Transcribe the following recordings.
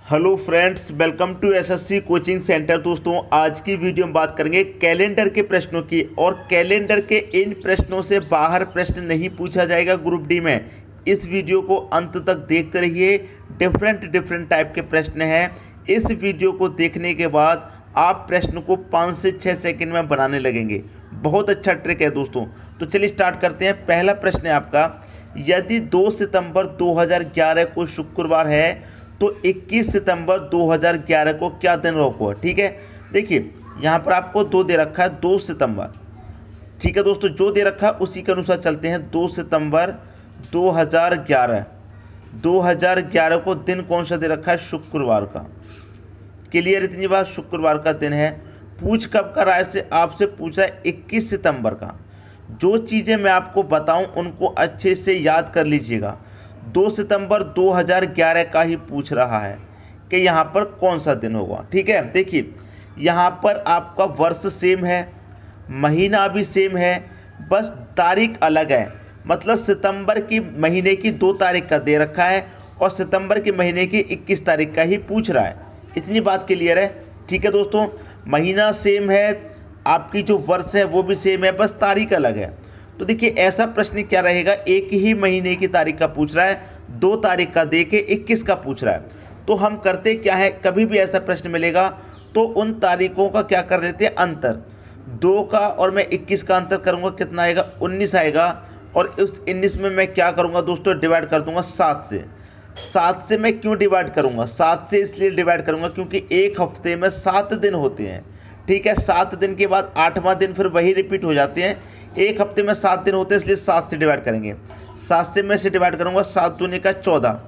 Hello friends, welcome to SSC coaching centre. दोस्तों, आज की वीडियो में बात करेंगे कैलेंडर के प्रश्नों की। और कैलेंडर के इन प्रश्नों से बाहर प्रश्न नहीं पूछा जाएगा ग्रुप डी में। इस वीडियो को अंत तक देखते रहिए। डिफरेंट टाइप के प्रश्न हैं। इस वीडियो को देखने के बाद आप प्रश्न को 5 से 6 सेकंड में बनाने लगेंगे। बहुत अच्छा ट्रिक है दोस्तों। तो चलिए स्टार्ट करते हैं। पहला प्रश्न है आपका, यदि 2 सितंबर 2011 को शुक्रवार है तो 21 सितंबर 2011 को क्या दिन होगा। ठीक है, देखिए यहाँ पर आपको 2 दे रखा है, 2 सितंबर। ठीक है दोस्तों, जो दे रखा है उसी के अनुसार चलते हैं। 2 सितंबर 2011 को दिन कौन सा दे रखा है? शुक्रवार का। क्लियर, इतनी बात, शुक्रवार का दिन है। पूछ कब का रहा है से आपसे पूछा है 21 सितंबर का। जो चीज़ें मैं आपको बताऊं उनको अच्छे से याद कर लीजिएगा। 2 सितंबर 2011 का ही पूछ रहा है कि यहाँ पर कौन सा दिन होगा। ठीक है, देखिए यहाँ पर आपका वर्ष सेम है, महीना भी सेम है, बस तारीख अलग है। मतलब सितंबर की महीने की 2 तारीख का दे रखा है और सितंबर के महीने की 21 तारीख का ही पूछ रहा है। इतनी बात क्लियर है। ठीक है दोस्तों, महीना सेम है, आपकी जो वर्ष है वो भी सेम है, बस तारीख अलग है। तो देखिए ऐसा प्रश्न क्या रहेगा, एक ही महीने की तारीख का पूछ रहा है, 2 तारीख का दे के 21 का पूछ रहा है। तो हम करते क्या है, कभी भी ऐसा प्रश्न मिलेगा तो उन तारीखों का क्या कर लेते हैं, अंतर। 2 का और मैं 21 का अंतर करूंगा, कितना आएगा? 19 आएगा। और उस 19 में मैं क्या करूंगा दोस्तों, डिवाइड कर दूंगा 7 से। 7 से मैं क्यों डिवाइड करूंगा? 7 से इसलिए डिवाइड करूंगा क्योंकि एक हफ्ते में 7 दिन होते हैं। ठीक है, 7 दिन के बाद 8वां दिन फिर वही रिपीट हो जाते हैं। एक हफ्ते में 7 दिन होते हैं, इसलिए 7 से डिवाइड करेंगे। 7 से मैं से डिवाइड करूंगा, 7 दूनी का 14।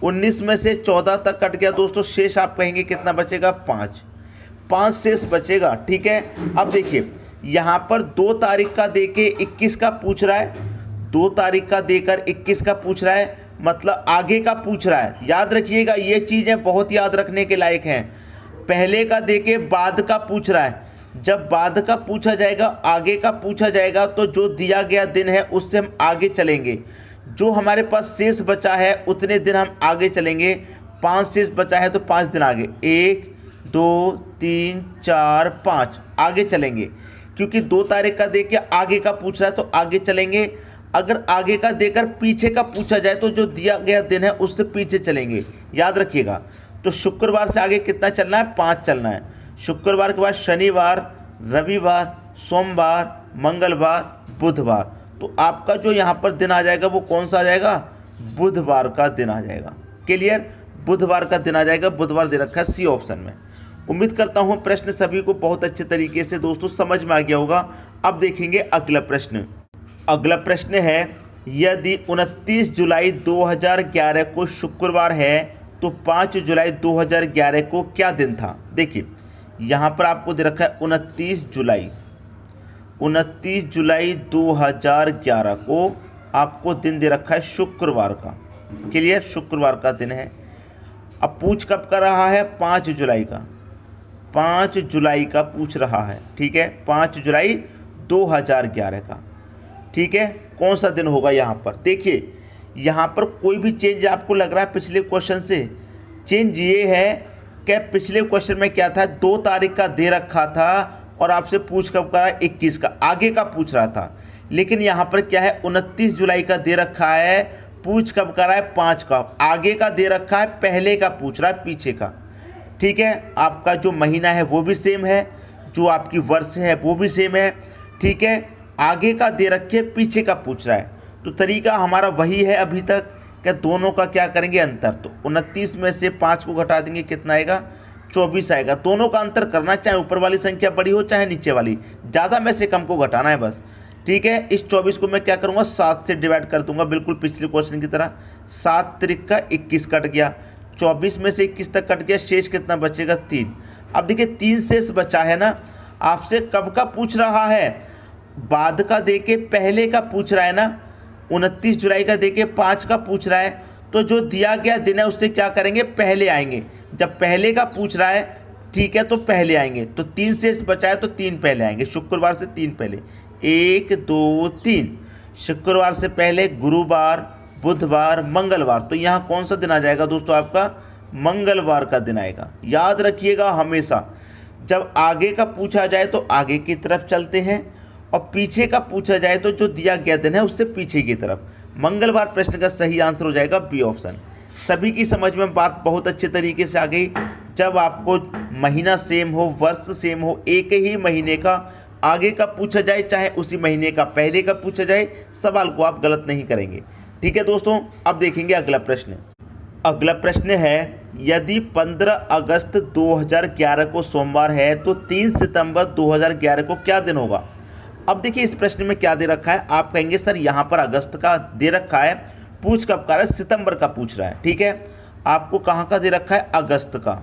19 में से 14 तक कट गया दोस्तों, शेष आप कहेंगे कितना बचेगा? 5 शेष बचेगा। ठीक है, अब देखिए यहाँ पर 2 तारीख का देके 21 का पूछ रहा है, 2 तारीख का देकर 21 का पूछ रहा है, मतलब आगे का पूछ रहा है। याद रखिएगा, ये चीज़ें बहुत याद रखने के लायक हैं। पहले का देके बाद का पूछ रहा है। जब बाद का पूछा जाएगा, आगे का पूछा जाएगा, तो जो दिया गया दिन है उससे हम आगे चलेंगे। जो हमारे पास शेष बचा है उतने दिन हम आगे चलेंगे। 5 शेष बचा है तो 5 दिन आगे, 1 2 3 4 5 आगे चलेंगे। क्योंकि 2 तारीख का देके आगे का पूछ रहा है तो आगे चलेंगे। अगर आगे का देकर पीछे का पूछा जाए तो जो दिया गया दिन है उससे पीछे चलेंगे। याद रखिएगा। तो शुक्रवार से आगे कितना चलना है? 5 चलना है। शुक्रवार के बाद शनिवार, रविवार, सोमवार, मंगलवार, बुधवार। तो आपका जो यहाँ पर दिन आ जाएगा वो कौन सा आ जाएगा? बुधवार का दिन आ जाएगा। क्लियर, बुधवार का दिन आ जाएगा। बुधवार दे रखा है सी ऑप्शन में। उम्मीद करता हूँ प्रश्न सभी को बहुत अच्छे तरीके से दोस्तों समझ में आ गया होगा। अब देखेंगे अगला प्रश्न। अगला प्रश्न है, यदि 29 जुलाई 2011 को शुक्रवार है तो 5 जुलाई 2011 को क्या दिन था? देखिए यहाँ पर आपको दे रखा है 29 जुलाई 2011 को आपको दिन दे रखा है शुक्रवार का। क्लियर, शुक्रवार का दिन है। अब पूछ कब का रहा है? 5 जुलाई का। 5 जुलाई का पूछ रहा है। ठीक है, 5 जुलाई 2011 का। ठीक है, कौन सा दिन होगा यहाँ पर? देखिए यहाँ पर कोई भी चेंज आपको लग रहा है पिछले क्वेश्चन से? चेंज ये है कि पिछले क्वेश्चन में क्या था, 2 तारीख का दे रखा था और आपसे पूछ कब करा? 21 का, आगे का पूछ रहा था। लेकिन यहाँ पर क्या है, 29 जुलाई का दे रखा है, पूछ कब करा है? 5 का। आगे का दे रखा है, पहले का पूछ रहा है, पीछे का। ठीक है, आपका जो महीना है वो भी सेम है, जो आपकी वर्ष है वो भी सेम है। ठीक है, आगे का दे रखे, पीछे का पूछ रहा है। तो तरीका हमारा वही है अभी तक कि दोनों का क्या करेंगे? अंतर। तो 29 में से 5 को घटा देंगे, कितना आएगा? 24 आएगा। दोनों का अंतर करना, चाहे ऊपर वाली संख्या बड़ी हो चाहे नीचे वाली, ज़्यादा में से कम को घटाना है बस। ठीक है, इस 24 को मैं क्या करूँगा? 7 से डिवाइड कर दूंगा, बिल्कुल पिछले क्वेश्चन की तरह। 7 त्रिक का 21 कट गया, 24 में से 21 तक कट गया, शेष कितना बचेगा? 3। अब देखिए 3 शेष बचा है ना। आपसे कब का पूछ रहा है? बाद का देके पहले का पूछ रहा है ना। 29 जुलाई का देके 5 का पूछ रहा है, तो जो दिया गया दिन है उससे क्या करेंगे? पहले आएंगे। जब पहले का पूछ रहा है, ठीक है, तो पहले आएंगे। तो 3 शेष बचा है तो 3 पहले आएंगे। शुक्रवार से 3 पहले, 1 2 3। शुक्रवार से पहले गुरुवार, बुधवार, मंगलवार। तो यहाँ कौन सा दिन आ जाएगा दोस्तों? आपका मंगलवार का दिन आएगा। याद रखिएगा हमेशा जब आगे का पूछा जाए तो आगे की तरफ चलते हैं और पीछे का पूछा जाए तो जो दिया गया दिन है उससे पीछे की तरफ। मंगलवार प्रश्न का सही आंसर हो जाएगा बी ऑप्शन। सभी की समझ में बात बहुत अच्छे तरीके से आ गई। जब आपको महीना सेम हो, वर्ष सेम हो, एक ही महीने का आगे का पूछा जाए चाहे उसी महीने का पहले का पूछा जाए, सवाल को आप गलत नहीं करेंगे। ठीक है दोस्तों, अब देखेंगे अगला प्रश्न। अगला प्रश्न है, यदि 15 अगस्त 2011 को सोमवार है तो 3 सितंबर 2011 को क्या दिन होगा। अब देखिए इस प्रश्न में क्या दे रखा है। आप कहेंगे सर यहाँ पर अगस्त का दे रखा है, पूछ कब का रहा है, सितंबर का पूछ रहा है। ठीक है, आपको कहाँ का दे रखा है, अगस्त का।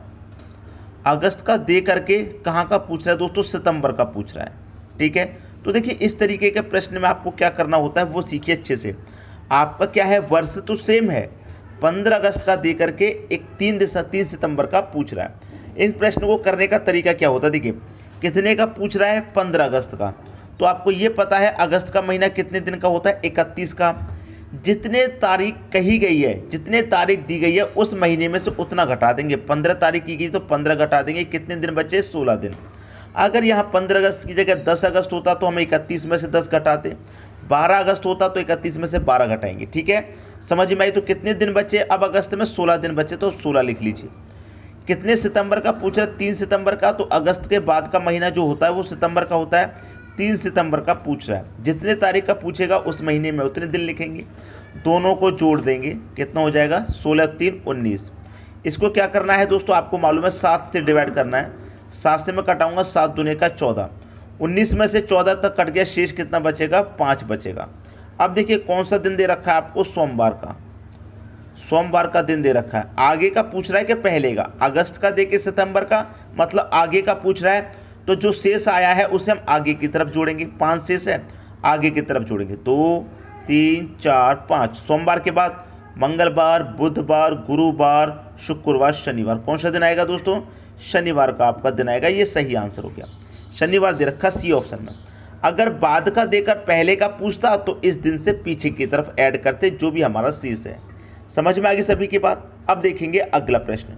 अगस्त का दे करके कहाँ का पूछ रहा है दोस्तों, सितंबर का पूछ रहा है। ठीक है, तो देखिए इस तरीके के प्रश्न में आपको क्या करना होता है वो सीखिए अच्छे से। आपका क्या है, वर्ष तो सेम है, 15 अगस्त का दे करके एक 3 सितंबर का पूछ रहा है। इन प्रश्न को करने का तरीका क्या होता है, देखिए कितने का पूछ रहा है, 15 अगस्त का। तो आपको ये पता है अगस्त का महीना कितने दिन का होता है, 31 का। जितने तारीख कही गई है, जितने तारीख दी गई है उस महीने में से उतना घटा देंगे। 15 तारीख की गई तो 15 घटा देंगे, कितने दिन बचे, 16 दिन। अगर यहाँ 15 अगस्त की जगह 10 अगस्त होता तो हम 31 में से 10 घटाते, 12 अगस्त होता तो 31 में से 12 घटाएंगे। ठीक है, समझ में आई। तो कितने दिन बचे, अब अगस्त में 16 दिन बचे तो 16 लिख लीजिए। कितने सितंबर का पूछ रहा है, 3 सितंबर का। तो अगस्त के बाद का महीना जो होता है वो सितंबर का होता है, 3 सितंबर का पूछ रहा है। जितने तारीख का पूछेगा उस महीने में उतने दिन लिखेंगे, दोनों को जोड़ देंगे, कितना हो जाएगा, 16 3 19। इसको क्या करना है दोस्तों, आपको मालूम है 7 से डिवाइड करना है। 7 से मैं कटाऊंगा, 7 दूने का 14, 19 में से 14 तक कट गया, शेष कितना बचेगा, 5 बचेगा। अब देखिए कौन सा दिन दे रखा है आपको, सोमवार का। सोमवार का दिन दे रखा है। आगे का पूछ रहा है कि पहले का, अगस्त का दे के सितंबर का, मतलब आगे का पूछ रहा है। तो जो शेष आया है उसे हम आगे की तरफ जोड़ेंगे, 5 शेष है, आगे की तरफ जोड़ेंगे, 2 3 4 5। सोमवार के बाद मंगलवार, बुधवार, गुरुवार, शुक्रवार, शनिवार। कौन सा दिन आएगा दोस्तों, शनिवार का आपका दिन आएगा। ये सही आंसर हो गया, शनिवार दे रखा सी ऑप्शन में। अगर बाद का देकर पहले का पूछता तो इस दिन से पीछे की तरफ ऐड करते जो भी हमारा शेष है। समझ में आ गई सभी की बात। अब देखेंगे अगला प्रश्न।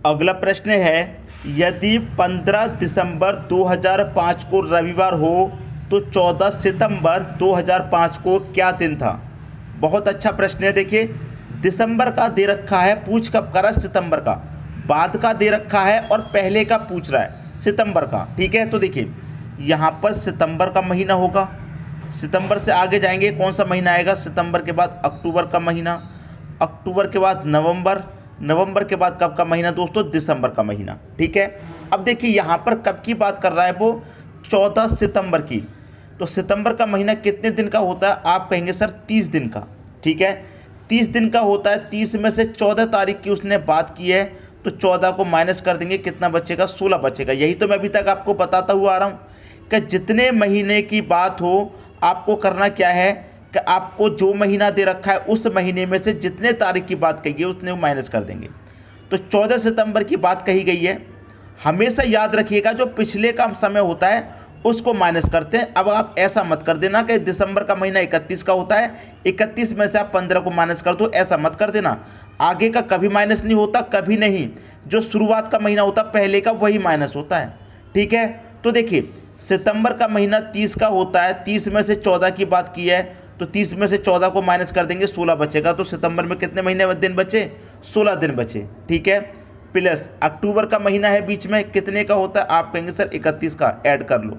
अगला प्रश्न है, यदि 15 दिसंबर 2005 को रविवार हो तो 14 सितंबर 2005 को क्या दिन था। बहुत अच्छा प्रश्न है। देखिए दिसंबर का दे रखा है, पूछ कब करा, सितंबर का। बाद का दे रखा है और पहले का पूछ रहा है, सितंबर का। ठीक है, तो देखिए यहाँ पर सितंबर का महीना होगा। सितंबर से आगे जाएंगे, कौन सा महीना आएगा, सितंबर के बाद अक्टूबर का महीना, अक्टूबर के बाद नवंबर, नवंबर के बाद कब का महीना दोस्तों, दिसंबर का महीना। ठीक है, अब देखिए यहाँ पर कब की बात कर रहा है वो, 14 सितंबर की। तो सितंबर का महीना कितने दिन का होता है, आप कहेंगे सर 30 दिन का। ठीक है, 30 दिन का होता है। 30 में से 14 तारीख की उसने बात की है तो 14 को माइनस कर देंगे, कितना बचेगा, 16 बचेगा। यही तो मैं अभी तक आपको बताता हुआ आ रहा हूँ कि जितने महीने की बात हो आपको करना क्या है कि आपको जो महीना दे रखा है उस महीने में से जितने तारीख की बात कही है उसने माइनस कर देंगे। तो 14 सितंबर की बात कही गई है। हमेशा याद रखिएगा जो पिछले का समय होता है उसको माइनस करते हैं। अब आप ऐसा मत कर देना कि दिसंबर का महीना 31 का होता है, 31 में से आप 15 को माइनस कर दो, ऐसा मत कर देना। आगे का कभी माइनस नहीं होता, कभी नहीं। जो शुरुआत का महीना होता पहले का वही माइनस होता है। ठीक है, तो देखिए सितंबर का महीना 30 का होता है, 30 में से 14 की बात की है तो 30 में से 14 को माइनस कर देंगे, 16 बचेगा। तो सितंबर में कितने महीने दिन बचे, 16 दिन बचे। ठीक है, प्लस अक्टूबर का महीना है बीच में, कितने का होता है, आप कहेंगे सर 31 का, ऐड कर लो।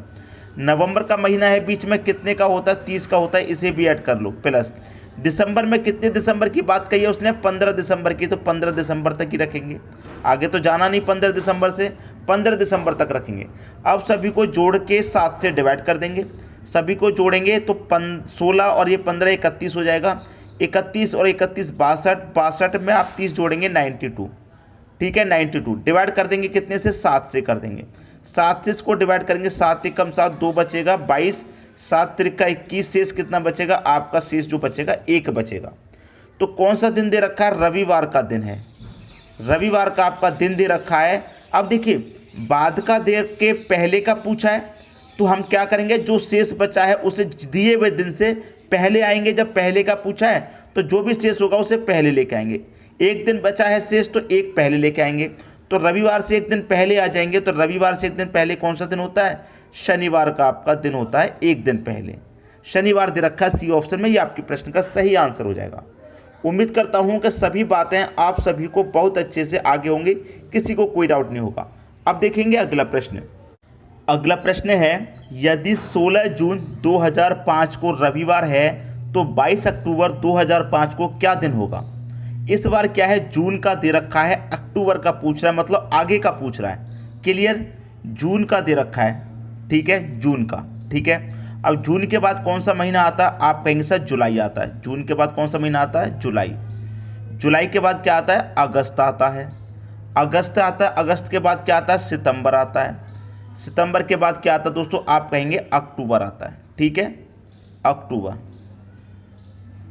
नवंबर का महीना है बीच में, कितने का होता है, 30 का होता है, इसे भी ऐड कर लो। प्लस दिसंबर में कितने दिसंबर की बात कही है उसने, 15 दिसंबर की, तो 15 दिसंबर तक ही रखेंगे, आगे तो जाना नहीं। 15 दिसंबर से 15 दिसंबर तक रखेंगे। अब सभी को जोड़ के 7 से डिवाइड कर देंगे, सभी को जोड़ेंगे तो 16 और ये 15 31 हो जाएगा। 31 और 31 62, 62 में आप 30 जोड़ेंगे 92। ठीक है, 92 डिवाइड कर देंगे कितने से, 7 से कर देंगे। 7 से इसको डिवाइड करेंगे, 7 एकम 7, 2 बचेगा 22, 7 त्रिका 21, शेष कितना बचेगा, आपका शेष जो बचेगा 1 बचेगा। तो कौन सा दिन दे रखा है, रविवार का दिन है। रविवार का आपका दिन दे रखा है। अब देखिए बाद का दे के पहले का पूछा है तो हम क्या करेंगे, जो शेष बचा है उसे दिए हुए दिन से पहले आएंगे। जब पहले का पूछा है तो जो भी शेष होगा उसे पहले लेके आएंगे। एक दिन बचा है शेष तो एक पहले लेके आएंगे, तो रविवार से एक दिन पहले आ जाएंगे। तो रविवार से एक दिन पहले कौन सा दिन होता है? शनिवार का आपका दिन होता है एक दिन पहले। शनिवार दे रखा है सी ऑप्शन में, ये आपके प्रश्न का सही आंसर हो जाएगा। उम्मीद करता हूँ कि सभी बातें आप सभी को बहुत अच्छे से आगे होंगी, किसी को कोई डाउट नहीं होगा। अब देखेंगे अगला प्रश्न। अगला प्रश्न है, यदि 16 जून 2005 को रविवार है तो 22 अक्टूबर 2005 को क्या दिन होगा? इस बार क्या है, जून का दे रखा है, अक्टूबर का पूछ रहा है, मतलब आगे का पूछ रहा है। क्लियर? जून का दे रखा है, ठीक है, जून का, ठीक है। अब जून के बाद कौन सा महीना आता है? आप कहेंगे सर जुलाई आता है। जून के बाद कौन सा महीना आता है? जुलाई। जुलाई के बाद क्या आता है? अगस्त आता है। अगस्त आता है। अगस्त के बाद क्या आता है? सितंबर आता है। सितंबर के बाद क्या आता है दोस्तों? आप कहेंगे अक्टूबर आता है, ठीक है, अक्टूबर,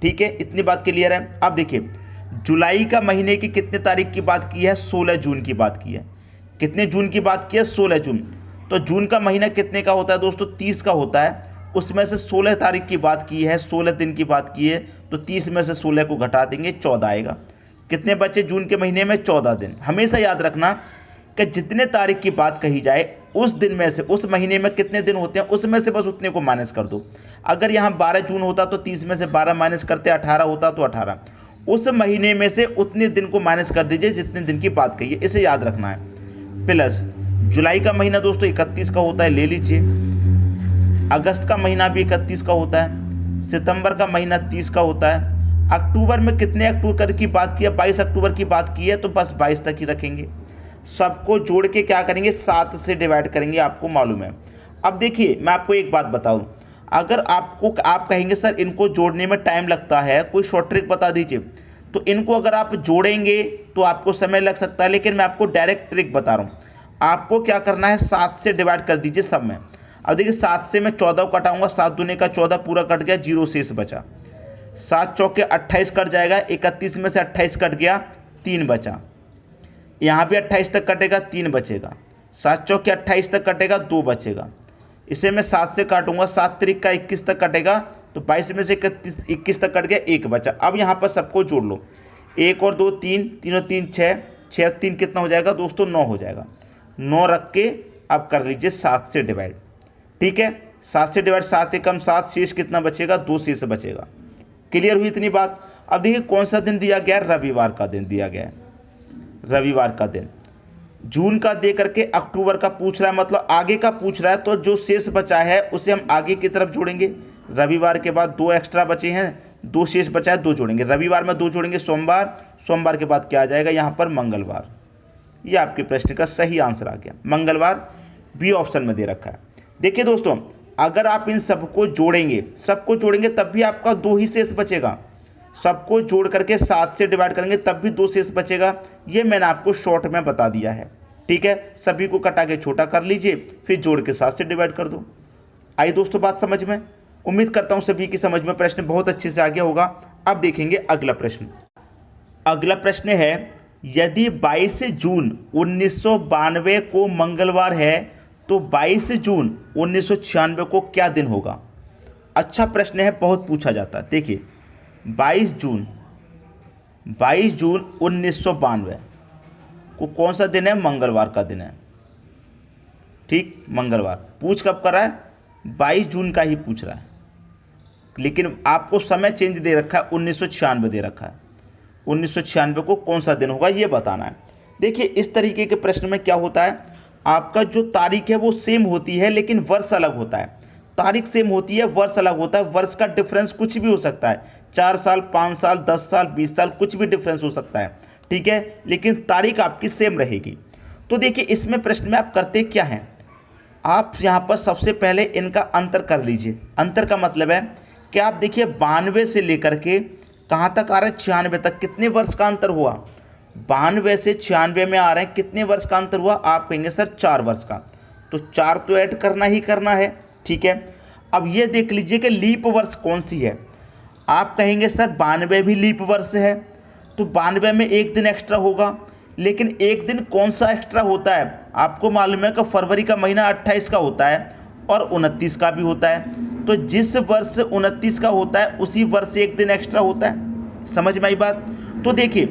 ठीक है। इतनी बात क्लियर है। अब देखिए, जुलाई का महीने की कितने तारीख की बात की है? 16 जून की बात की है। कितने जून की बात की है? 16 जून। तो जून का महीना कितने का होता है दोस्तों? 30 का होता है। उसमें से 16 तारीख की बात की है, 16 दिन की बात की है, तो 30 में से 16 को घटा देंगे, 14 आएगा। कितने बचे जून के महीने में? 14 दिन। हमेशा याद रखना कि जितने तारीख की बात कही जाए उस दिन में से, उस महीने में कितने दिन होते हैं उसमें से बस उतने को माइनस कर दो। अगर यहाँ 12 जून होता तो 30 में से 12 माइनस करते 18 होता तो 18, उस महीने में से उतने दिन को माइनस कर दीजिए जितने दिन की बात कही है, इसे याद रखना है। प्लस जुलाई का महीना दोस्तों 31 का होता है, ले लीजिए। अगस्त का महीना भी 31 का होता है। सितंबर का महीना 30 का होता है। अक्टूबर में कितने अक्टूबर की बात की है? 22 अक्टूबर की बात की है, तो बस 22 तक ही रखेंगे। सबको जोड़ के क्या करेंगे? 7 से डिवाइड करेंगे, आपको मालूम है। अब देखिए, मैं आपको एक बात बताऊं, अगर आप कहेंगे सर इनको जोड़ने में टाइम लगता है, कोई शॉर्ट ट्रिक बता दीजिए, तो इनको अगर आप जोड़ेंगे तो आपको समय लग सकता है, लेकिन मैं आपको डायरेक्ट ट्रिक बता रहा हूँ। आपको क्या करना है? 7 से डिवाइड कर दीजिए सब में। अब देखिए, 7 से मैं 14 को कटाऊंगा, 7 दूने का 14 पूरा कट गया, 0 शेष बचा। 7 चौके 28 कट जाएगा, 31 में से 28 कट गया, 3 बचा। यहाँ भी 28 तक कटेगा, 3 बचेगा। 7 चौके 28 तक कटेगा, 2 बचेगा। इसे मैं 7 से काटूंगा, 7 त्रिक का 21 तक कटेगा, तो 22 में से 21 तक कट गया, 1 बचा। अब यहाँ पर सबको जोड़ लो, 1 और 2 3, 3 और 3 6, 6 और 3 कितना हो जाएगा दोस्तों? 9 हो जाएगा। 9 रख के अब कर लीजिए 7 से डिवाइड, ठीक है। 7 से डिवाइड, 7 एकम 7, शेष कितना बचेगा? 2 शेष बचेगा। क्लियर हुई इतनी बात? अब देखिए कौन सा दिन दिया गया है? रविवार का दिन दिया गया है, रविवार का दिन। जून का दे करके अक्टूबर का पूछ रहा है, मतलब आगे का पूछ रहा है, तो जो शेष बचा है उसे हम आगे की तरफ जोड़ेंगे। रविवार के बाद 2 एक्स्ट्रा बचे हैं, 2 शेष बचा है, 2 जोड़ेंगे। रविवार में 2 जोड़ेंगे, सोमवार। सोमवार के बाद क्या आ जाएगा यहाँ पर? मंगलवार। ये आपके प्रश्न का सही आंसर आ गया, मंगलवार, बी ऑप्शन में दे रखा है। देखिए दोस्तों, अगर आप इन सबको जोड़ेंगे तब भी आपका 2 ही शेष बचेगा। सबको जोड़ करके 7 से डिवाइड करेंगे तब भी 2 शेष बचेगा। ये मैंने आपको शॉर्ट में बता दिया है, ठीक है। सभी को कटा के छोटा कर लीजिए, फिर जोड़ के 7 से डिवाइड कर दो। आई दोस्तों बात समझ में? उम्मीद करता हूँ सभी की समझ में प्रश्न बहुत अच्छे से आ गया होगा। अब देखेंगे अगला प्रश्न। अगला प्रश्न है, यदि 22 जून 1992 को मंगलवार है तो 22 जून 1996 को क्या दिन होगा? अच्छा प्रश्न है, बहुत पूछा जाता है। देखिए, 22 जून 1992 को कौन सा दिन है? मंगलवार का दिन है, ठीक, मंगलवार। पूछ कब कर रहा है? 22 जून का ही पूछ रहा है, लेकिन आपको समय चेंज दे रखा है, 1996 दे रखा है। 1996 को कौन सा दिन होगा ये बताना है। देखिए, इस तरीके के प्रश्न में क्या होता है, आपका जो तारीख है वो सेम होती है लेकिन वर्ष अलग होता है। तारीख सेम होती है, वर्ष अलग होता है। वर्ष का डिफरेंस कुछ भी हो सकता है, 4 साल, 5 साल, 10 साल, 20 साल, कुछ भी डिफरेंस हो सकता है, ठीक है, लेकिन तारीख आपकी सेम रहेगी। तो देखिए, इसमें प्रश्न में आप करते क्या हैं, आप यहाँ पर सबसे पहले इनका अंतर कर लीजिए। अंतर का मतलब है कि आप देखिए 92 से लेकर के कहाँ तक आ रहे हैं? 96 तक। कितने वर्ष का अंतर हुआ? 92 से 96 में आ रहे हैं, कितने वर्ष का अंतर हुआ? आप कहेंगे सर 4 वर्ष का, तो 4 तो ऐड करना ही करना है, ठीक है। अब ये देख लीजिए कि लीप वर्ष कौन सी है। आप कहेंगे सर 92 भी लीप वर्ष है, तो 92 में एक दिन एक्स्ट्रा होगा, लेकिन एक दिन कौन सा एक्स्ट्रा होता है? आपको मालूम है कि फरवरी का महीना 28 का होता है और 29 का भी होता है, तो जिस वर्ष 29 का होता है उसी वर्ष एक दिन एक्स्ट्रा होता है। समझ में आई बात? तो देखिए,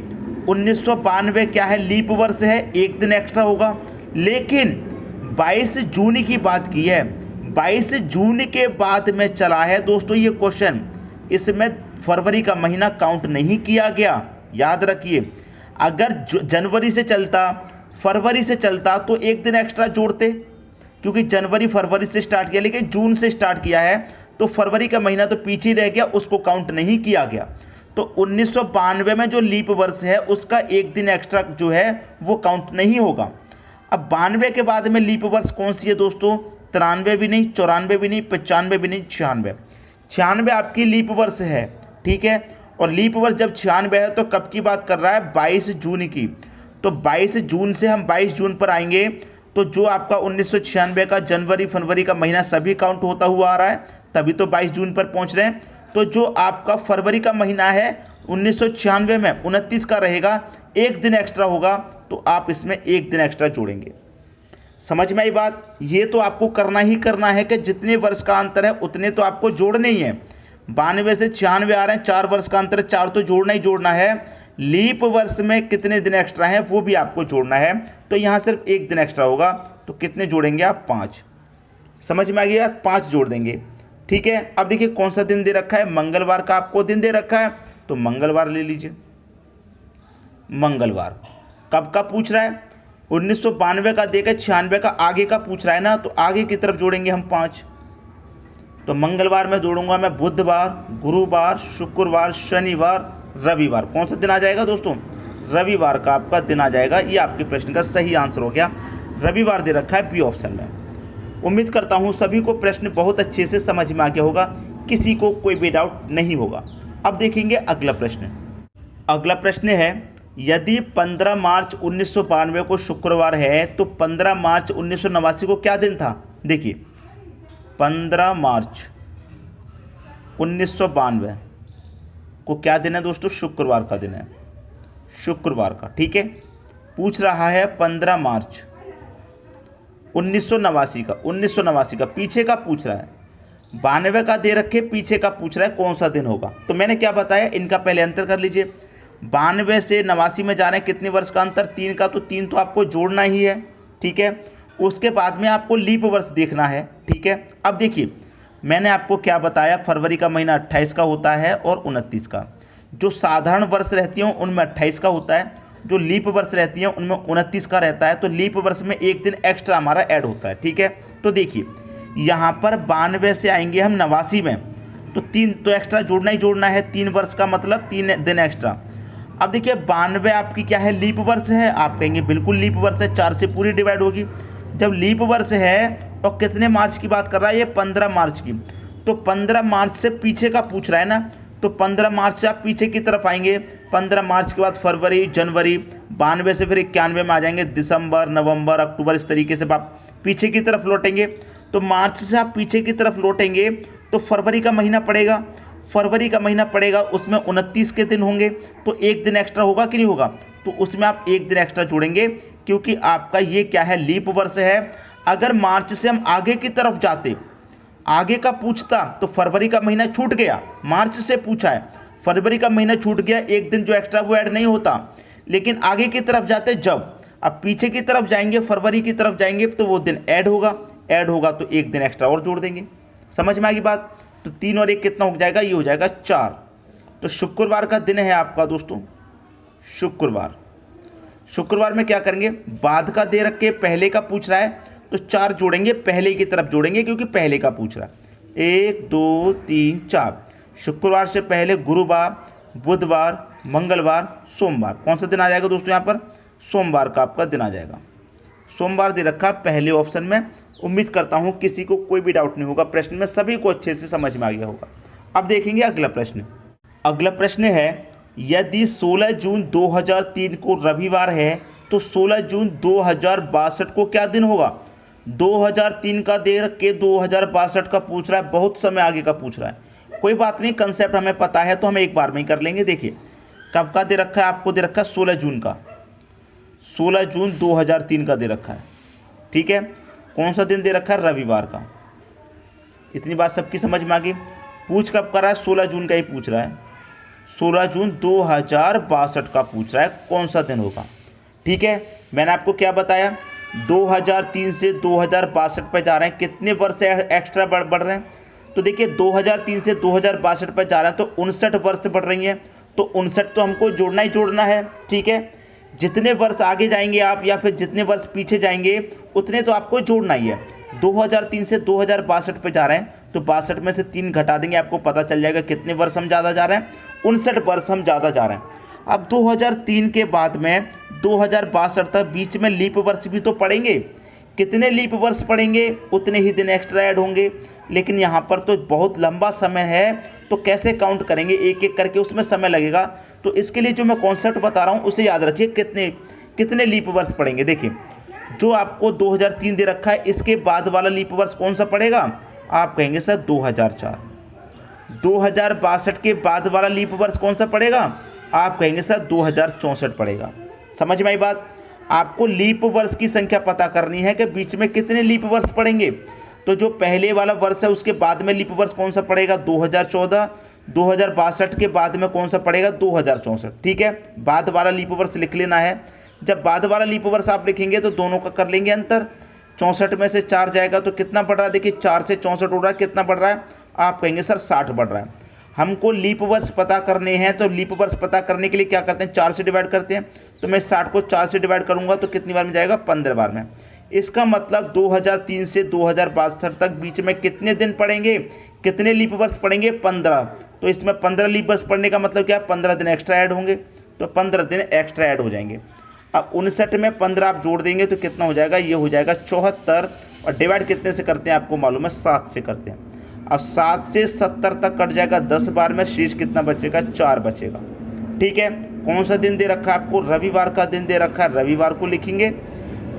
1992 क्या है, लीप वर्ष है, एक दिन एक्स्ट्रा होगा। लेकिन 22 जून की बात की है, 22 जून के बाद में चला है दोस्तों ये क्वेश्चन, इसमें फरवरी का महीना काउंट नहीं किया गया। याद रखिए, अगर जनवरी से चलता, फरवरी से चलता तो एक दिन एक्स्ट्रा जोड़ते, क्योंकि जनवरी फरवरी से स्टार्ट किया, लेकिन जून से स्टार्ट किया है तो फरवरी का महीना तो पीछे रह गया, उसको काउंट नहीं किया गया। तो 1992 में जो लीप वर्ष है उसका एक दिन एक्स्ट्रा जो है वो काउंट नहीं होगा। अब 92 के बाद में लीप वर्ष कौन सी है दोस्तों, 93 भी नहीं, 94 भी नहीं, 95 भी नहीं, 96। 96 आपकी लीप वर्ष है, ठीक है। और लीप वर्ष जब 96 है तो कब की बात कर रहा है, 22 जून की। तो 22 जून से हम 22 जून पर आएंगे तो जो आपका 1996 का जनवरी फरवरी का महीना सभी काउंट होता हुआ आ रहा है, तभी तो 22 जून पर पहुंच रहे हैं। तो जो आपका फरवरी का महीना है 1996 में 29 का रहेगा, एक दिन एक्स्ट्रा होगा, तो आप इसमें एक दिन एक्स्ट्रा जोड़ेंगे। समझ में आई बात। ये तो आपको करना ही करना है कि जितने वर्ष का अंतर है उतने तो आपको जोड़ने ही हैं। 92 से 96 आ रहे हैं, 4 वर्ष का अंतर है, 4 तो जोड़ना ही जोड़ना है। लीप वर्ष में कितने दिन एक्स्ट्रा हैं वो भी आपको जोड़ना है, तो यहाँ सिर्फ एक दिन एक्स्ट्रा होगा, तो कितने जोड़ेंगे आप, 5। समझ में आ गया, 5 जोड़ देंगे, ठीक है। अब देखिए कौन सा दिन दे रखा है, मंगलवार का आपको दिन दे रखा है, तो मंगलवार ले लीजिए। मंगलवार कब का पूछ रहा है, 1992 का देकर 96 का आगे का पूछ रहा है ना, तो आगे की तरफ जोड़ेंगे हम 5। तो मंगलवार में जोड़ूंगा मैं बुधवार, गुरुवार, शुक्रवार, शनिवार, रविवार। कौन सा दिन आ जाएगा दोस्तों, रविवार का आपका दिन आ जाएगा। ये आपके प्रश्न का सही आंसर हो गया, रविवार दे रखा है बी ऑप्शन में। उम्मीद करता हूँ सभी को प्रश्न बहुत अच्छे से समझ में आ गया होगा, किसी को कोई भी डाउट नहीं होगा। अब देखेंगे अगला प्रश्न। अगला प्रश्न है, यदि 15 मार्च 1992 को शुक्रवार है तो 15 मार्च 1989 को क्या दिन था। देखिए 15 मार्च 1992 को क्या दिन है दोस्तों, शुक्रवार का दिन है, शुक्रवार का, ठीक है। पूछ रहा है 15 मार्च 1989 का, 1989 का पीछे का पूछ रहा है, 92 का दे रखे, पीछे का पूछ रहा है कौन सा दिन होगा। तो मैंने क्या बताया, इनका पहले अंतर कर लीजिए। 92 से 89 में जा रहे हैं, कितने वर्ष का अंतर, 3 का, तो 3 तो आपको जोड़ना ही है, ठीक है। उसके बाद में आपको लीप वर्ष देखना है, ठीक है। अब देखिए मैंने आपको क्या बताया, फरवरी का महीना 28 का होता है और 29 का। जो साधारण वर्ष रहती हैं उनमें 28 का होता है, जो लीप वर्ष रहती हैं उनमें 29 का रहता है। तो लीप वर्ष में एक दिन एक्स्ट्रा हमारा ऐड होता है, ठीक है। तो देखिए यहाँ पर 92 से आएंगे हम 89 में, तो 3 तो एक्स्ट्रा जोड़ना ही जोड़ना है, 3 वर्ष का मतलब 3 दिन एक्स्ट्रा। अब देखिए 92 आपकी क्या है, लीप वर्ष है। आप कहेंगे बिल्कुल लीप वर्ष है, 4 से पूरी डिवाइड होगी। जब लीप वर्ष है और कितने मार्च की बात कर रहा है, ये 15 मार्च की। तो 15 मार्च से पीछे का पूछ रहा है ना, तो 15 मार्च से आप पीछे की तरफ आएंगे। 15 मार्च के बाद फरवरी, जनवरी, 92 से फिर 91 में आ जाएंगे, दिसंबर, नवंबर, अक्टूबर, इस तरीके से आप पीछे की तरफ लौटेंगे। तो मार्च से आप पीछे की तरफ लौटेंगे तो फरवरी का महीना पड़ेगा, फरवरी का महीना पड़ेगा, उसमें 29 के दिन होंगे, तो एक दिन एक्स्ट्रा होगा कि नहीं होगा, तो उसमें आप एक दिन एक्स्ट्रा जोड़ेंगे, क्योंकि आपका ये क्या है, लीप वर्ष है। अगर मार्च से हम आगे की तरफ जाते, आगे का पूछता, तो फरवरी का महीना छूट गया, मार्च से पूछा है, फरवरी का महीना छूट गया, एक दिन जो एक्स्ट्रा वो ऐड नहीं होता। लेकिन आगे की तरफ जाते जब, अब पीछे की तरफ जाएंगे, फरवरी की तरफ जाएंगे, तो वो दिन ऐड होगा, ऐड होगा तो एक दिन एक्स्ट्रा और जोड़ देंगे। समझ में आ गई बात। तो 3 और 1 कितना हो जाएगा, ये हो जाएगा 4। तो शुक्रवार का दिन है आपका दोस्तों, शुक्रवार। शुक्रवार में क्या करेंगे, बाद का दे रख के पहले का पूछ रहा है, तो 4 जोड़ेंगे, पहले की तरफ जोड़ेंगे क्योंकि पहले का पूछ रहा है। 1 2 3 4, शुक्रवार से पहले गुरुवार, बुधवार, मंगलवार, सोमवार। कौन सा दिन आ जाएगा दोस्तों, यहाँ पर सोमवार का आपका दिन आ जाएगा। सोमवार दे रखा पहले ऑप्शन में। उम्मीद करता हूँ किसी को कोई भी डाउट नहीं होगा, प्रश्न में सभी को अच्छे से समझ में आ गया होगा। अब देखेंगे अगला प्रश्न। अगला प्रश्न है, यदि 16 जून 2003 को रविवार है तो 16 जून 2062 को क्या दिन होगा। 2003 का दे रख के 2062 का पूछ रहा है, बहुत समय आगे का पूछ रहा है। कोई बात नहीं, कंसेप्ट हमें पता है तो हम एक बार में ही कर लेंगे। देखिए कब का दे रखा है, आपको दे रखा है 16 जून का, 16 जून 2003 का दे रखा है, ठीक है। कौन सा दिन दे रखा है, रविवार का। इतनी बात सबकी समझ में आ गई। पूछ कब कर रहा है, 16 जून का ही पूछ रहा है। 16 जून 2062 का पूछ रहा है, कौन सा दिन होगा। ठीक है, मैंने आपको क्या बताया, 2003 से 2062 पे जा रहे हैं, कितने वर्ष एक्स्ट्रा बढ़ रहे हैं। तो देखिए 2003 से 2062 पे जा रहे हैं तो 59 वर्ष बढ़ रही हैं, तो 59 तो हमको जोड़ना ही जोड़ना है। ठीक है, जितने वर्ष आगे जाएंगे आप या फिर जितने वर्ष पीछे जाएंगे उतने तो आपको जोड़ना ही है। 2003 से 2062 पे जा रहे हैं तो 62 में से 3 घटा देंगे, आपको पता चल जाएगा कितने वर्ष हम ज़्यादा जा रहे हैं, 59 वर्ष हम ज़्यादा जा रहे हैं। अब 2003 के बाद में 2062 तक बीच में लीप वर्ष भी तो पड़ेंगे, कितने लीप वर्ष पड़ेंगे उतने ही दिन एक्स्ट्रा ऐड होंगे। लेकिन यहाँ पर तो बहुत लंबा समय है, तो कैसे काउंट करेंगे, एक एक करके उसमें समय लगेगा। तो इसके लिए जो मैं कॉन्सेप्ट बता रहा हूँ उसे याद रखिए, कितने लीप वर्ष पड़ेंगे। देखिए जो आपको 2003 दे रखा है, इसके बाद वाला लीप वर्ष कौन सा पड़ेगा, आप कहेंगे सर 2004। 2062 के बाद वाला लीप वर्ष कौन सा पड़ेगा, आप कहेंगे सर 2064 पड़ेगा। समझ में आई बात। आपको लीप वर्ष की संख्या पता करनी है कि बीच में कितने लीप वर्ष पड़ेंगे। तो जो पहले वाला वर्ष है उसके बाद में लीप वर्ष कौन सा पड़ेगा, 2014। 2062 के बाद में कौन सा पड़ेगा, 2064। ठीक है, बाद वाला लीप वर्ष लिख लेना है। जब बाद वाला लीप वर्ष आप लिखेंगे तो दोनों का कर लेंगे अंतर, 64 में से 4 जाएगा तो कितना बढ़ रहा है, देखिए 4 से 64 उड़ रहा है, कितना बढ़ रहा है, आप कहेंगे सर 60 बढ़ रहा है। हमको लीप वर्ष पता करने हैं, तो लीप वर्ष पता करने के लिए क्या करते हैं, 4 से डिवाइड करते हैं। तो मैं 60 को 4 से डिवाइड करूंगा तो कितनी बार में जाएगा, 15 बार में। इसका मतलब 2003 से 2062 तक बीच में कितने दिन पड़ेंगे, कितने लीप वर्ष पड़ेंगे, 15। तो इसमें 15 लीप वर्ष पड़ने का मतलब क्या, 15 दिन एक्स्ट्रा ऐड होंगे, तो 15 दिन एक्स्ट्रा ऐड हो जाएंगे। अब 59 में 15 आप जोड़ देंगे तो कितना हो जाएगा, ये हो जाएगा 74। और डिवाइड कितने से करते हैं आपको मालूम है, 7 से करते हैं। अब 7 से 70 तक कट जाएगा 10 बार में, शेष कितना बचेगा, 4 बचेगा। ठीक है, कौन सा दिन दे रखा है आपको, रविवार का दिन दे रखा है, रविवार को लिखेंगे।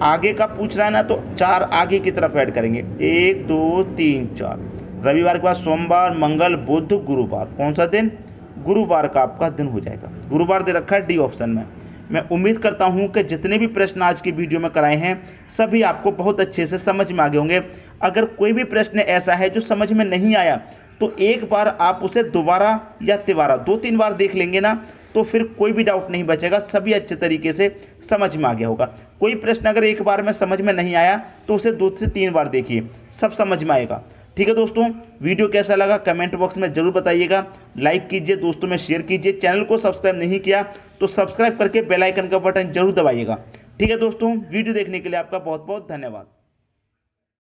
आगे का पूछ रहा है ना, तो 4 आगे की तरफ ऐड करेंगे, 1 2 3 4। रविवार के बाद सोमवार, मंगल, बुध, गुरुवार, कौन सा दिन, गुरुवार का आपका दिन हो जाएगा। गुरुवार दे रखा है डी ऑप्शन में। मैं उम्मीद करता हूं कि जितने भी प्रश्न आज की वीडियो में कराए हैं सभी आपको बहुत अच्छे से समझ में आ गए होंगे। अगर कोई भी प्रश्न ऐसा है जो समझ में नहीं आया तो एक बार आप उसे दोबारा या तिबारा 2-3 बार देख लेंगे ना, तो फिर कोई भी डाउट नहीं बचेगा, सभी अच्छे तरीके से समझ में आ गया होगा। कोई प्रश्न अगर एक बार में समझ में नहीं आया तो उसे 2 से 3 बार देखिए, सब समझ में आएगा। ठीक है दोस्तों, वीडियो कैसा लगा कमेंट बॉक्स में जरूर बताइएगा। लाइक कीजिए, दोस्तों में शेयर कीजिए। चैनल को सब्सक्राइब नहीं किया तो सब्सक्राइब करके बेल आइकन का बटन जरूर दबाइएगा। ठीक है दोस्तों, वीडियो देखने के लिए आपका बहुत बहुत धन्यवाद।